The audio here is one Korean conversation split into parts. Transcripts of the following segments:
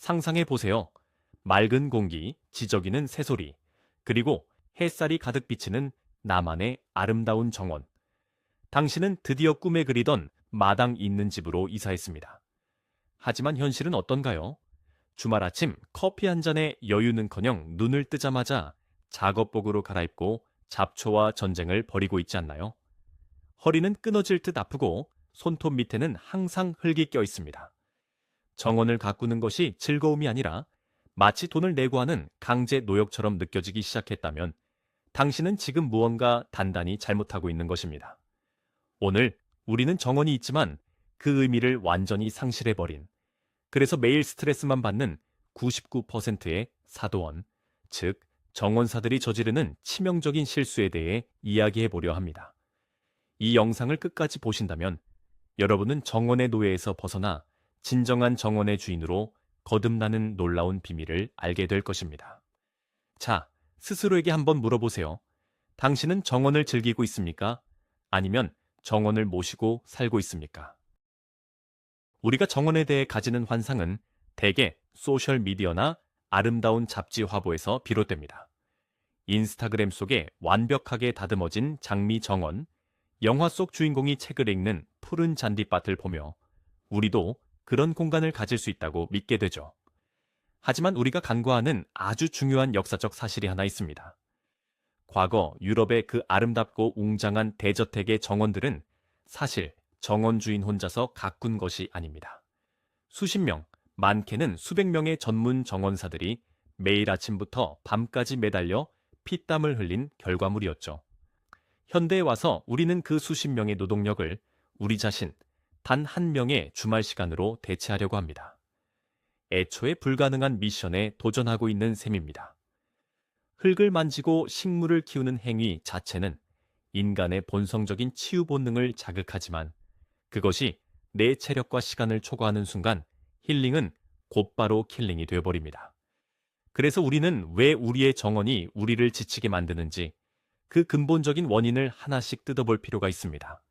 상상해 보세요. 맑은 공기, 지저귀는 새소리, 그리고 햇살이 가득 비치는 나만의 아름다운 정원. 당신은 드디어 꿈에 그리던 마당 있는 집으로 이사했습니다. 하지만 현실은 어떤가요? 주말 아침 커피 한 잔에 여유는커녕 눈을 뜨자마자 작업복으로 갈아입고 잡초와 전쟁을 벌이고 있지 않나요? 허리는 끊어질 듯 아프고 손톱 밑에는 항상 흙이 껴 있습니다. 정원을 가꾸는 것이 즐거움이 아니라 마치 돈을 내고 하는 강제 노역처럼 느껴지기 시작했다면 당신은 지금 무언가 단단히 잘못하고 있는 것입니다. 오늘 우리는 정원이 있지만 그 의미를 완전히 상실해버린, 그래서 매일 스트레스만 받는 99%의 사도원, 즉 정원사들이 저지르는 치명적인 실수에 대해 이야기해 보려 합니다. 이 영상을 끝까지 보신다면 여러분은 정원의 노예에서 벗어나 진정한 정원의 주인으로 거듭나는 놀라운 비밀을 알게 될 것입니다. 자, 스스로에게 한번 물어보세요. 당신은 정원을 즐기고 있습니까? 아니면 정원을 모시고 살고 있습니까? 우리가 정원에 대해 가지는 환상은 대개 소셜미디어나 아름다운 잡지 화보에서 비롯됩니다. 인스타그램 속에 완벽하게 다듬어진 장미 정원, 영화 속 주인공이 책을 읽는 푸른 잔디밭을 보며 우리도 그런 공간을 가질 수 있다고 믿게 되죠. 하지만 우리가 간과하는 아주 중요한 역사적 사실이 하나 있습니다. 과거 유럽의 그 아름답고 웅장한 대저택의 정원들은 사실 정원 주인 혼자서 가꾼 것이 아닙니다. 수십 명, 많게는 수백 명의 전문 정원사들이 매일 아침부터 밤까지 매달려 피땀을 흘린 결과물이었죠. 현대에 와서 우리는 그 수십 명의 노동력을 우리 자신, 단 한 명의 주말 시간으로 대체하려고 합니다. 애초에 불가능한 미션에 도전하고 있는 셈입니다. 흙을 만지고 식물을 키우는 행위 자체는 인간의 본성적인 치유 본능을 자극하지만 그것이 내 체력과 시간을 초과하는 순간 힐링은 곧바로 킬링이 되어버립니다. 그래서 우리는 왜 우리의 정원이 우리를 지치게 만드는지 그 근본적인 원인을 하나씩 뜯어볼 필요가 있습니다.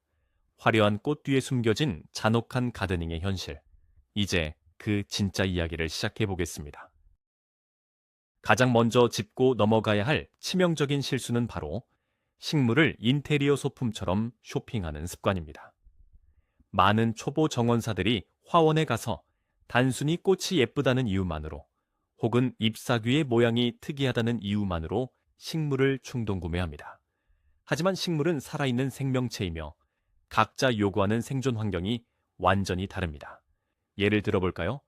화려한 꽃 뒤에 숨겨진 잔혹한 가드닝의 현실. 이제 그 진짜 이야기를 시작해 보겠습니다. 가장 먼저 짚고 넘어가야 할 치명적인 실수는 바로 식물을 인테리어 소품처럼 쇼핑하는 습관입니다. 많은 초보 정원사들이 화원에 가서 단순히 꽃이 예쁘다는 이유만으로 혹은 잎사귀의 모양이 특이하다는 이유만으로 식물을 충동구매합니다. 하지만 식물은 살아있는 생명체이며 각자 요구하는 생존 환경이 완전히 다릅니다. 예를 들어볼까요?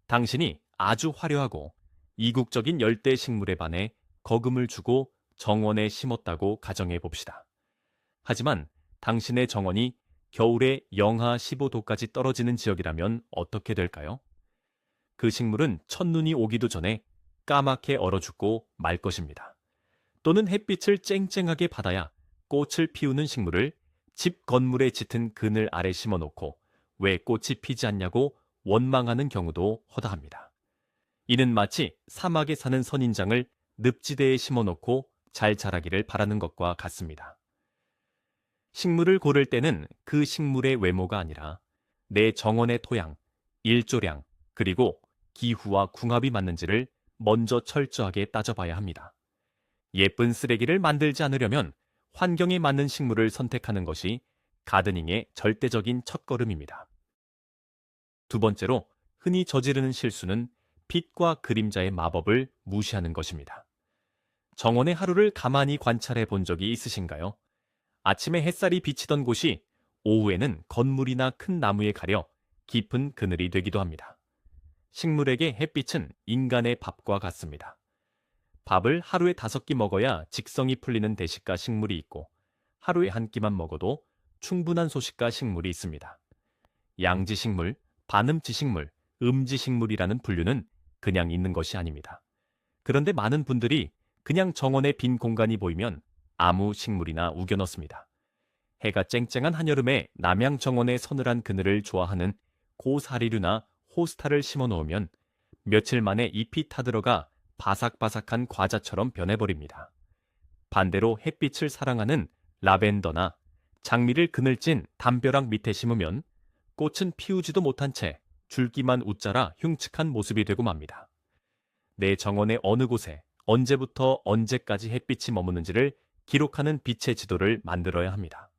당신이 아주 화려하고 이국적인 열대 식물에 반해 거금을 주고 정원에 심었다고 가정해 봅시다. 하지만 당신의 정원이 겨울에 영하 15도까지 떨어지는 지역이라면 어떻게 될까요? 그 식물은 첫눈이 오기도 전에 까맣게 얼어 죽고 말 것입니다. 또는 햇빛을 쨍쨍하게 받아야 꽃을 피우는 식물을 집 건물에 짙은 그늘 아래 심어놓고 왜 꽃이 피지 않냐고 원망하는 경우도 허다합니다. 이는 마치 사막에 사는 선인장을 늪지대에 심어놓고 잘 자라기를 바라는 것과 같습니다. 식물을 고를 때는 그 식물의 외모가 아니라 내 정원의 토양, 일조량, 그리고 기후와 궁합이 맞는지를 먼저 철저하게 따져봐야 합니다. 예쁜 쓰레기를 만들지 않으려면 환경에 맞는 식물을 선택하는 것이 가드닝의 절대적인 첫걸음입니다. 두 번째로 흔히 저지르는 실수는 빛과 그림자의 마법을 무시하는 것입니다. 정원의 하루를 가만히 관찰해 본 적이 있으신가요? 아침에 햇살이 비치던 곳이 오후에는 건물이나 큰 나무에 가려 깊은 그늘이 되기도 합니다. 식물에게 햇빛은 인간의 밥과 같습니다. 밥을 하루에 5끼 먹어야 직성이 풀리는 대식가 식물이 있고 하루에 한 끼만 먹어도 충분한 소식가 식물이 있습니다. 양지식물, 반음지식물, 음지식물이라는 분류는 그냥 있는 것이 아닙니다. 그런데 많은 분들이 그냥 정원에 빈 공간이 보이면 아무 식물이나 우겨 넣습니다. 해가 쨍쨍한 한여름에 남양 정원의 서늘한 그늘을 좋아하는 고사리류나 호스타를 심어 놓으면 며칠 만에 잎이 타들어가 바삭바삭한 과자처럼 변해버립니다. 반대로 햇빛을 사랑하는 라벤더나 장미를 그늘진 담벼락 밑에 심으면 꽃은 피우지도 못한 채 줄기만 웃자라 흉측한 모습이 되고 맙니다. 내 정원의 어느 곳에 언제부터 언제까지 햇빛이 머무는지를 기록하는 빛의 지도를 만들어야 합니다.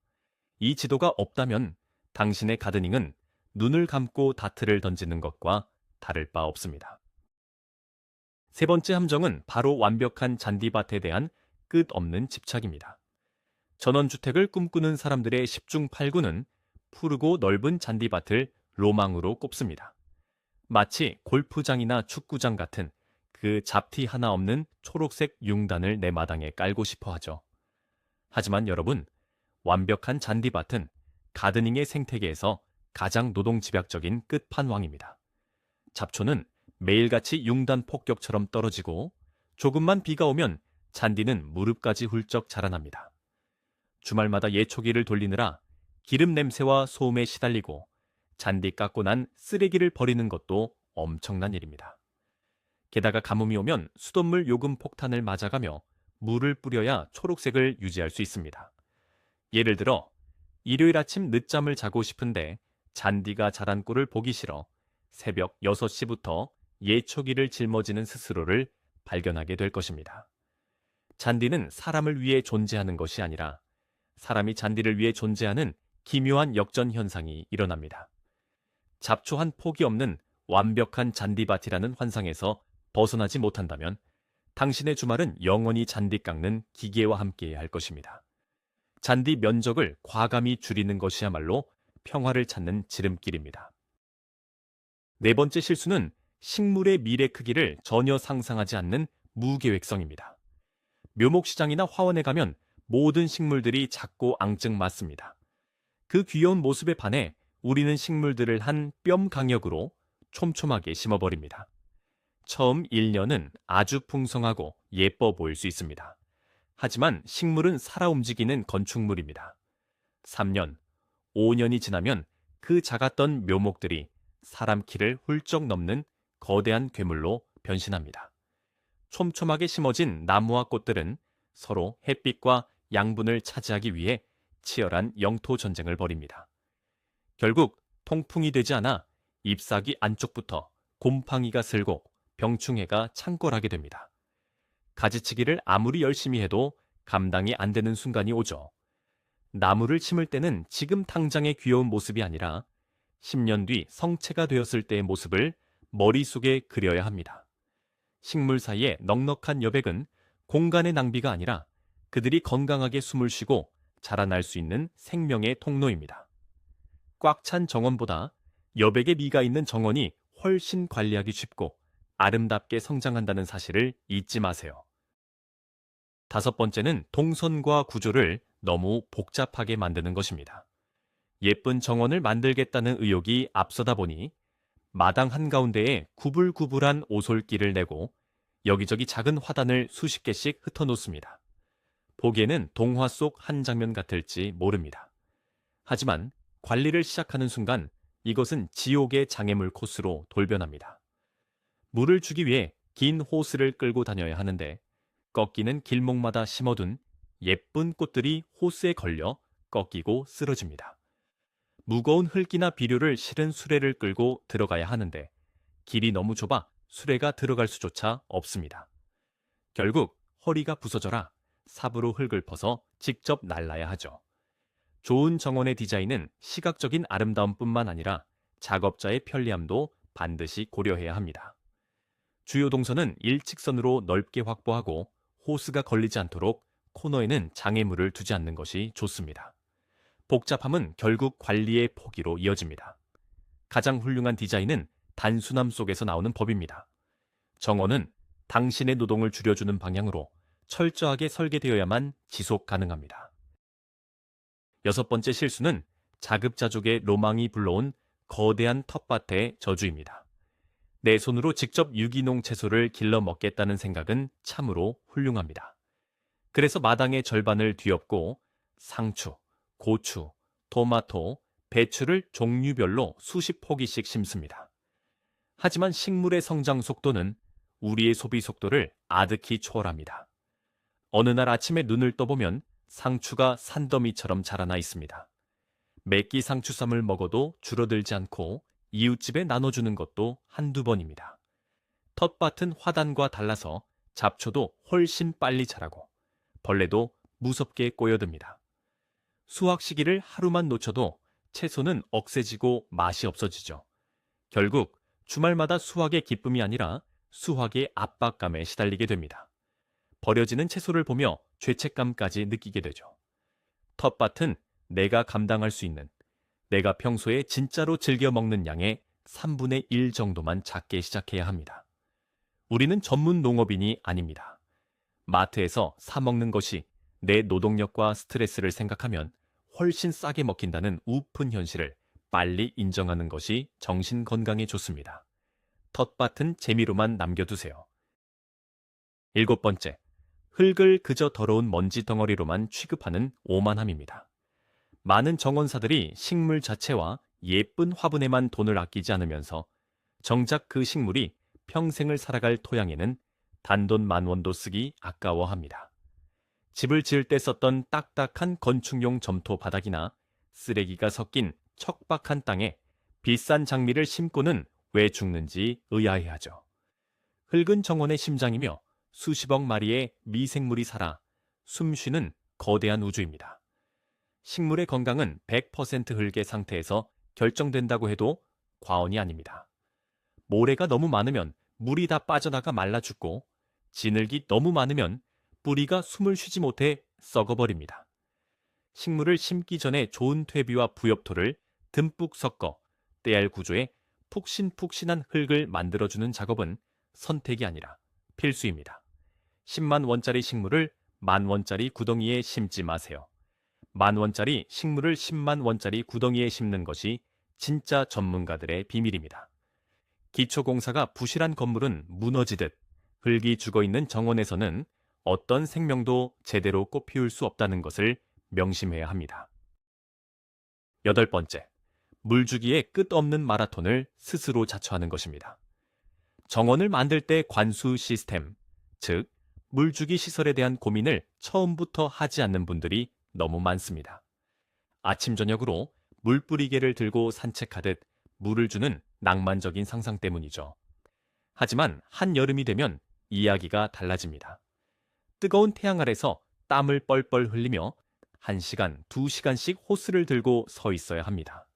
이 지도가 없다면 당신의 가드닝은 눈을 감고 다트를 던지는 것과 다를 바 없습니다. 세 번째 함정은 바로 완벽한 잔디밭에 대한 끝없는 집착입니다. 전원주택을 꿈꾸는 사람들의 10중 8구는 푸르고 넓은 잔디밭을 로망으로 꼽습니다. 마치 골프장이나 축구장 같은 그 잡티 하나 없는 초록색 융단을 내 마당에 깔고 싶어 하죠. 하지만 여러분, 완벽한 잔디밭은 가드닝의 생태계에서 가장 노동집약적인 끝판왕입니다. 잡초는 매일같이 융단 폭격처럼 떨어지고 조금만 비가 오면 잔디는 무릎까지 훌쩍 자라납니다. 주말마다 예초기를 돌리느라 기름 냄새와 소음에 시달리고 잔디 깎고 난 쓰레기를 버리는 것도 엄청난 일입니다. 게다가 가뭄이 오면 수돗물 요금 폭탄을 맞아가며 물을 뿌려야 초록색을 유지할 수 있습니다. 예를 들어 일요일 아침 늦잠을 자고 싶은데 잔디가 자란 꼴을 보기 싫어 새벽 6시부터 예초기를 짊어지는 스스로를 발견하게 될 것입니다. 잔디는 사람을 위해 존재하는 것이 아니라 사람이 잔디를 위해 존재하는 기묘한 역전 현상이 일어납니다. 잡초 한 폭이 없는 완벽한 잔디밭이라는 환상에서 벗어나지 못한다면 당신의 주말은 영원히 잔디 깎는 기계와 함께해야 할 것입니다. 잔디 면적을 과감히 줄이는 것이야말로 평화를 찾는 지름길입니다. 네 번째 실수는 식물의 미래 크기를 전혀 상상하지 않는 무계획성입니다. 묘목시장이나 화원에 가면 모든 식물들이 작고 앙증맞습니다. 그 귀여운 모습에 반해 우리는 식물들을 한 뼘 강역으로 촘촘하게 심어버립니다. 처음 1년은 아주 풍성하고 예뻐 보일 수 있습니다. 하지만 식물은 살아 움직이는 건축물입니다. 3년, 5년이 지나면 그 작았던 묘목들이 사람 키를 훌쩍 넘는 거대한 괴물로 변신합니다. 촘촘하게 심어진 나무와 꽃들은 서로 햇빛과 양분을 차지하기 위해 치열한 영토 전쟁을 벌입니다. 결국 통풍이 되지 않아 잎사귀 안쪽부터 곰팡이가 슬고 병충해가 창궐하게 됩니다. 가지치기를 아무리 열심히 해도 감당이 안 되는 순간이 오죠. 나무를 심을 때는 지금 당장의 귀여운 모습이 아니라 10년 뒤 성체가 되었을 때의 모습을 머릿속에 그려야 합니다. 식물 사이의 넉넉한 여백은 공간의 낭비가 아니라 그들이 건강하게 숨을 쉬고 자라날 수 있는 생명의 통로입니다. 꽉 찬 정원보다 여백에 미가 있는 정원이 훨씬 관리하기 쉽고 아름답게 성장한다는 사실을 잊지 마세요. 다섯 번째는 동선과 구조를 너무 복잡하게 만드는 것입니다. 예쁜 정원을 만들겠다는 의욕이 앞서다 보니 마당 한가운데에 구불구불한 오솔길을 내고 여기저기 작은 화단을 수십 개씩 흩어놓습니다. 보기에는 동화 속 한 장면 같을지 모릅니다. 하지만 관리를 시작하는 순간 이것은 지옥의 장애물 코스로 돌변합니다. 물을 주기 위해 긴 호스를 끌고 다녀야 하는데 꺾이는 길목마다 심어둔 예쁜 꽃들이 호스에 걸려 꺾이고 쓰러집니다. 무거운 흙이나 비료를 실은 수레를 끌고 들어가야 하는데 길이 너무 좁아 수레가 들어갈 수조차 없습니다. 결국 허리가 부서져라 삽으로 흙을 퍼서 직접 날라야 하죠. 좋은 정원의 디자인은 시각적인 아름다움뿐만 아니라 작업자의 편리함도 반드시 고려해야 합니다. 주요 동선은 일직선으로 넓게 확보하고 호스가 걸리지 않도록 코너에는 장애물을 두지 않는 것이 좋습니다. 복잡함은 결국 관리의 포기로 이어집니다. 가장 훌륭한 디자인은 단순함 속에서 나오는 법입니다. 정원은 당신의 노동을 줄여주는 방향으로 철저하게 설계되어야만 지속 가능합니다. 여섯 번째 실수는 자급자족의 로망이 불러온 거대한 텃밭의 저주입니다. 내 손으로 직접 유기농 채소를 길러 먹겠다는 생각은 참으로 훌륭합니다. 그래서 마당의 절반을 뒤엎고 상추, 고추, 토마토, 배추를 종류별로 수십 포기씩 심습니다. 하지만 식물의 성장 속도는 우리의 소비 속도를 아득히 초월합니다. 어느 날 아침에 눈을 떠보면 상추가 산더미처럼 자라나 있습니다. 매끼 상추쌈을 먹어도 줄어들지 않고 이웃집에 나눠주는 것도 한두 번입니다. 텃밭은 화단과 달라서 잡초도 훨씬 빨리 자라고 벌레도 무섭게 꼬여듭니다. 수확 시기를 하루만 놓쳐도 채소는 억세지고 맛이 없어지죠. 결국 주말마다 수확의 기쁨이 아니라 수확의 압박감에 시달리게 됩니다. 버려지는 채소를 보며 죄책감까지 느끼게 되죠. 텃밭은 내가 감당할 수 있는, 내가 평소에 진짜로 즐겨 먹는 양의 3분의 1 정도만 작게 시작해야 합니다. 우리는 전문 농업인이 아닙니다. 마트에서 사 먹는 것이 내 노동력과 스트레스를 생각하면 훨씬 싸게 먹힌다는 우픈 현실을 빨리 인정하는 것이 정신 건강에 좋습니다. 텃밭은 재미로만 남겨두세요. 7번째, 흙을 그저 더러운 먼지 덩어리로만 취급하는 오만함입니다. 많은 정원사들이 식물 자체와 예쁜 화분에만 돈을 아끼지 않으면서 정작 그 식물이 평생을 살아갈 토양에는 단돈 10,000원도 쓰기 아까워합니다. 집을 지을 때 썼던 딱딱한 건축용 점토 바닥이나 쓰레기가 섞인 척박한 땅에 비싼 장미를 심고는 왜 죽는지 의아해하죠. 흙은 정원의 심장이며 수십억 마리의 미생물이 살아 숨쉬는 거대한 우주입니다. 식물의 건강은 100% 흙의 상태에서 결정된다고 해도 과언이 아닙니다. 모래가 너무 많으면 물이 다 빠져나가 말라 죽고 진흙이 너무 많으면 뿌리가 숨을 쉬지 못해 썩어버립니다. 식물을 심기 전에 좋은 퇴비와 부엽토를 듬뿍 섞어 때알 구조의 푹신푹신한 흙을 만들어주는 작업은 선택이 아니라 필수입니다. 10만 원짜리 식물을 10,000원짜리 구덩이에 심지 마세요. 10,000원짜리 식물을 10만 원짜리 구덩이에 심는 것이 진짜 전문가들의 비밀입니다. 기초공사가 부실한 건물은 무너지듯 흙이 죽어있는 정원에서는 어떤 생명도 제대로 꽃피울 수 없다는 것을 명심해야 합니다. 8번째, 물주기의 끝없는 마라톤을 스스로 자처하는 것입니다. 정원을 만들 때 관수 시스템, 즉 물주기 시설에 대한 고민을 처음부터 하지 않는 분들이 너무 많습니다. 아침 저녁으로 물뿌리개를 들고 산책하듯 물을 주는 낭만적인 상상 때문이죠. 하지만 한여름이 되면 이야기가 달라집니다. 뜨거운 태양 아래서 땀을 뻘뻘 흘리며 1시간, 2시간씩 호스를 들고 서 있어야 합니다.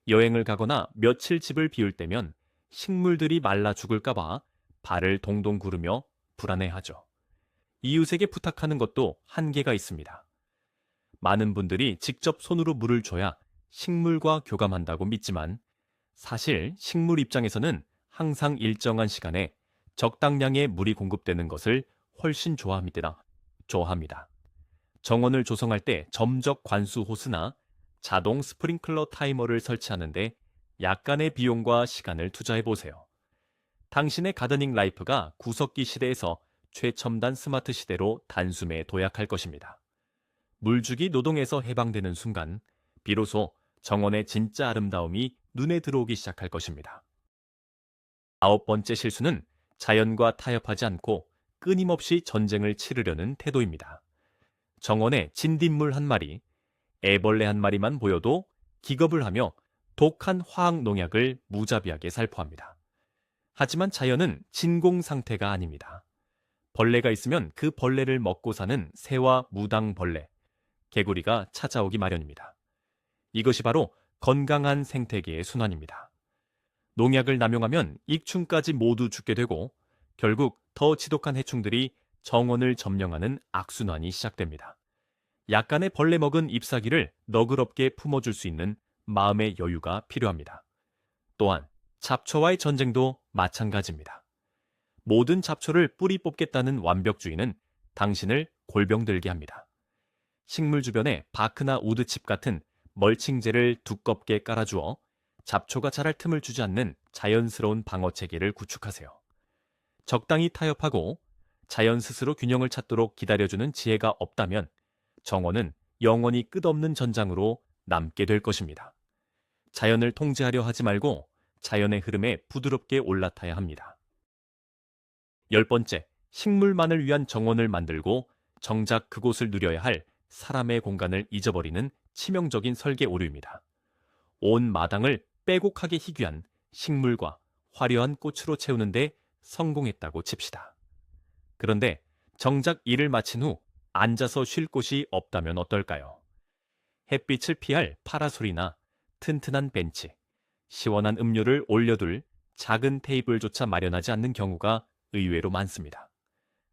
여행을 가거나 며칠 집을 비울 때면 식물들이 말라 죽을까봐 발을 동동 구르며 불안해하죠. 이웃에게 부탁하는 것도 한계가 있습니다. 많은 분들이 직접 손으로 물을 줘야 식물과 교감한다고 믿지만 사실 식물 입장에서는 항상 일정한 시간에 적당량의 물이 공급되는 것을 훨씬 좋아합니다. 정원을 조성할 때 점적 관수 호스나 자동 스프링클러 타이머를 설치하는데 약간의 비용과 시간을 투자해 보세요. 당신의 가드닝 라이프가 구석기 시대에서 최첨단 스마트 시대로 단숨에 도약할 것입니다. 물주기 노동에서 해방되는 순간 비로소 정원의 진짜 아름다움이 눈에 들어오기 시작할 것입니다. 9번째 실수는 자연과 타협하지 않고 끊임없이 전쟁을 치르려는 태도입니다. 정원에 진딧물 한 마리, 애벌레 한 마리만 보여도 기겁을 하며 독한 화학 농약을 무자비하게 살포합니다. 하지만 자연은 진공 상태가 아닙니다. 벌레가 있으면 그 벌레를 먹고 사는 새와 무당벌레, 개구리가 찾아오기 마련입니다. 이것이 바로 건강한 생태계의 순환입니다. 농약을 남용하면 익충까지 모두 죽게 되고 결국 더 지독한 해충들이 정원을 점령하는 악순환이 시작됩니다. 약간의 벌레 먹은 잎사귀를 너그럽게 품어줄 수 있는 마음의 여유가 필요합니다. 또한 잡초와의 전쟁도 마찬가지입니다. 모든 잡초를 뿌리 뽑겠다는 완벽주의는 당신을 골병들게 합니다. 식물 주변에 바크나 우드칩 같은 멀칭제를 두껍게 깔아주어 잡초가 자랄 틈을 주지 않는 자연스러운 방어 체계를 구축하세요. 적당히 타협하고 자연 스스로 균형을 찾도록 기다려주는 지혜가 없다면 정원은 영원히 끝없는 전장으로 남게 될 것입니다. 자연을 통제하려 하지 말고 자연의 흐름에 부드럽게 올라타야 합니다. 10번째, 식물만을 위한 정원을 만들고 정작 그곳을 누려야 할 사람의 공간을 잊어버리는 치명적인 설계 오류입니다. 온 마당을 빼곡하게 희귀한 식물과 화려한 꽃으로 채우는데 성공했다고 칩시다. 그런데 정작 일을 마친 후 앉아서 쉴 곳이 없다면 어떨까요? 햇빛을 피할 파라솔이나 튼튼한 벤치, 시원한 음료를 올려둘 작은 테이블조차 마련하지 않는 경우가 의외로 많습니다.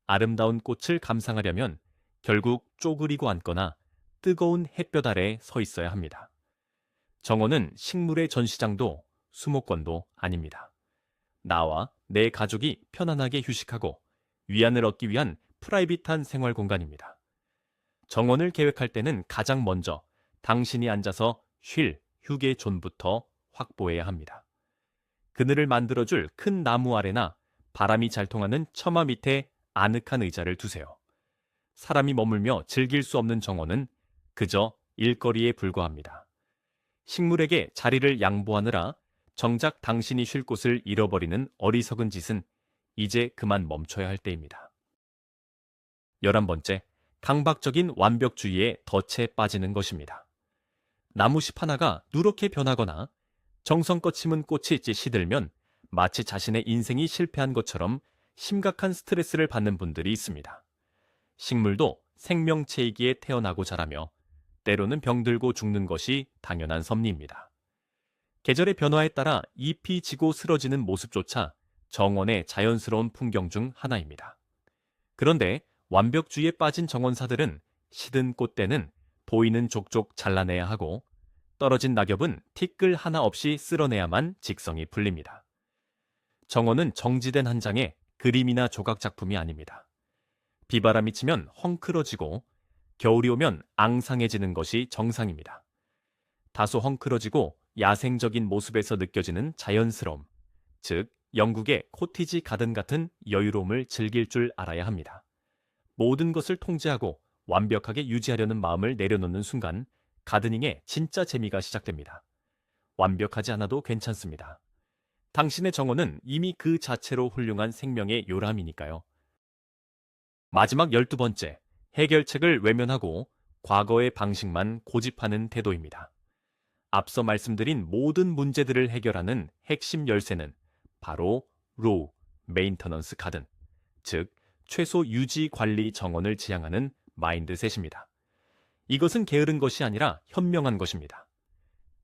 아름다운 꽃을 감상하려면 결국 쪼그리고 앉거나 뜨거운 햇볕 아래 서 있어야 합니다. 정원은 식물의 전시장도 수목원도 아닙니다. 나와 내 가족이 편안하게 휴식하고 위안을 얻기 위한 프라이빗한 생활 공간입니다. 정원을 계획할 때는 가장 먼저 당신이 앉아서 쉴 휴게 존부터 확보해야 합니다. 그늘을 만들어줄 큰 나무 아래나 바람이 잘 통하는 처마 밑에 아늑한 의자를 두세요. 사람이 머물며 즐길 수 없는 정원은 그저 일거리에 불과합니다. 식물에게 자리를 양보하느라 정작 당신이 쉴 곳을 잃어버리는 어리석은 짓은 이제 그만 멈춰야 할 때입니다. 11번째, 강박적인 완벽주의에 덫에 빠지는 것입니다. 나무잎 하나가 누렇게 변하거나 정성껏 심은 꽃이 시들면 마치 자신의 인생이 실패한 것처럼 심각한 스트레스를 받는 분들이 있습니다. 식물도 생명체이기에 태어나고 자라며 때로는 병들고 죽는 것이 당연한 섭리입니다. 계절의 변화에 따라 잎이 지고 쓰러지는 모습조차 정원의 자연스러운 풍경 중 하나입니다. 그런데 완벽주의에 빠진 정원사들은 시든 꽃대는 보이는 족족 잘라내야 하고 떨어진 낙엽은 티끌 하나 없이 쓸어내야만 직성이 풀립니다. 정원은 정지된 한 장의 그림이나 조각 작품이 아닙니다. 비바람이 치면 헝클어지고 겨울이 오면 앙상해지는 것이 정상입니다. 다소 헝클어지고 야생적인 모습에서 느껴지는 자연스러움, 즉 영국의 코티지 가든 같은 여유로움을 즐길 줄 알아야 합니다. 모든 것을 통제하고 완벽하게 유지하려는 마음을 내려놓는 순간 가드닝의 진짜 재미가 시작됩니다. 완벽하지 않아도 괜찮습니다. 당신의 정원은 이미 그 자체로 훌륭한 생명의 요람이니까요. 마지막 12번째, 해결책을 외면하고 과거의 방식만 고집하는 태도입니다. 앞서 말씀드린 모든 문제들을 해결하는 핵심 열쇠는 바로 로우, 메인터넌스 가든, 즉 최소 유지 관리 정원을 지향하는 마인드셋입니다. 이것은 게으른 것이 아니라 현명한 것입니다.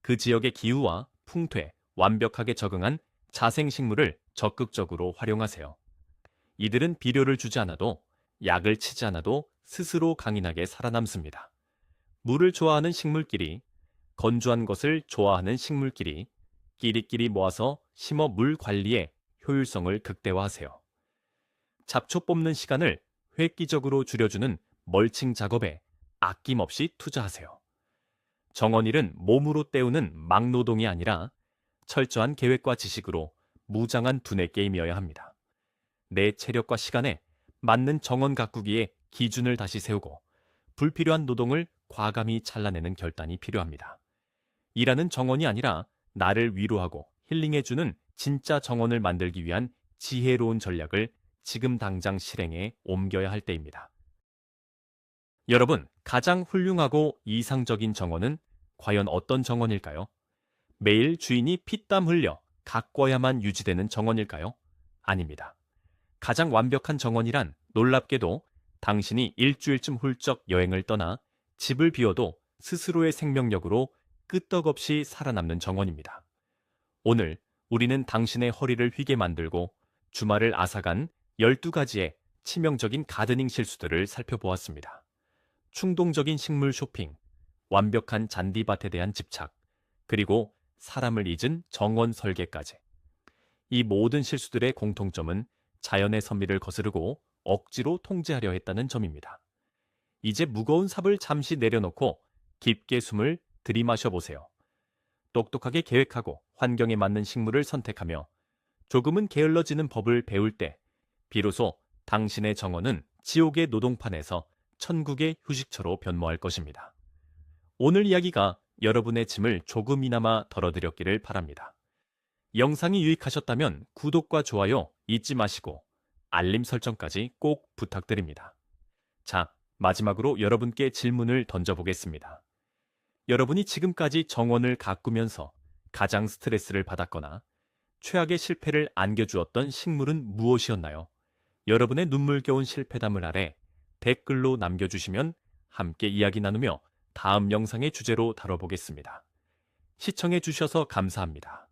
그 지역의 기후와 풍토에 완벽하게 적응한 자생식물을 적극적으로 활용하세요. 이들은 비료를 주지 않아도 약을 치지 않아도 스스로 강인하게 살아남습니다. 물을 좋아하는 식물끼리, 건조한 것을 좋아하는 식물끼리 끼리끼리 모아서 심어 물 관리에 효율성을 극대화하세요. 잡초 뽑는 시간을 획기적으로 줄여주는 멀칭 작업에 아낌없이 투자하세요. 정원일은 몸으로 때우는 막노동이 아니라 철저한 계획과 지식으로 무장한 두뇌 게임이어야 합니다. 내 체력과 시간에 맞는 정원 가꾸기에 기준을 다시 세우고 불필요한 노동을 과감히 잘라내는 결단이 필요합니다. 일하는 정원이 아니라 나를 위로하고 힐링해주는 진짜 정원을 만들기 위한 지혜로운 전략을 지금 당장 실행에 옮겨야 할 때입니다. 여러분, 가장 훌륭하고 이상적인 정원은 과연 어떤 정원일까요? 매일 주인이 피땀 흘려 가꿔야만 유지되는 정원일까요? 아닙니다. 가장 완벽한 정원이란 놀랍게도 당신이 일주일쯤 훌쩍 여행을 떠나 집을 비워도 스스로의 생명력으로 끄떡없이 살아남는 정원입니다. 오늘 우리는 당신의 허리를 휘게 만들고 주말을 앗아간 12가지의 치명적인 가드닝 실수들을 살펴보았습니다. 충동적인 식물 쇼핑, 완벽한 잔디밭에 대한 집착, 그리고 사람을 잊은 정원 설계까지. 이 모든 실수들의 공통점은 자연의 섭리를 거스르고 억지로 통제하려 했다는 점입니다. 이제 무거운 삽을 잠시 내려놓고 깊게 숨을 들이마셔 보세요. 똑똑하게 계획하고 환경에 맞는 식물을 선택하며 조금은 게을러지는 법을 배울 때 비로소 당신의 정원은 지옥의 노동판에서 천국의 휴식처로 변모할 것입니다. 오늘 이야기가 여러분의 짐을 조금이나마 덜어드렸기를 바랍니다. 영상이 유익하셨다면 구독과 좋아요 잊지 마시고 알림 설정까지 꼭 부탁드립니다. 자, 마지막으로 여러분께 질문을 던져보겠습니다. 여러분이 지금까지 정원을 가꾸면서 가장 스트레스를 받았거나 최악의 실패를 안겨주었던 식물은 무엇이었나요? 여러분의 눈물겨운 실패담을 아래 댓글로 남겨주시면 함께 이야기 나누며 다음 영상의 주제로 다뤄보겠습니다. 시청해주셔서 감사합니다.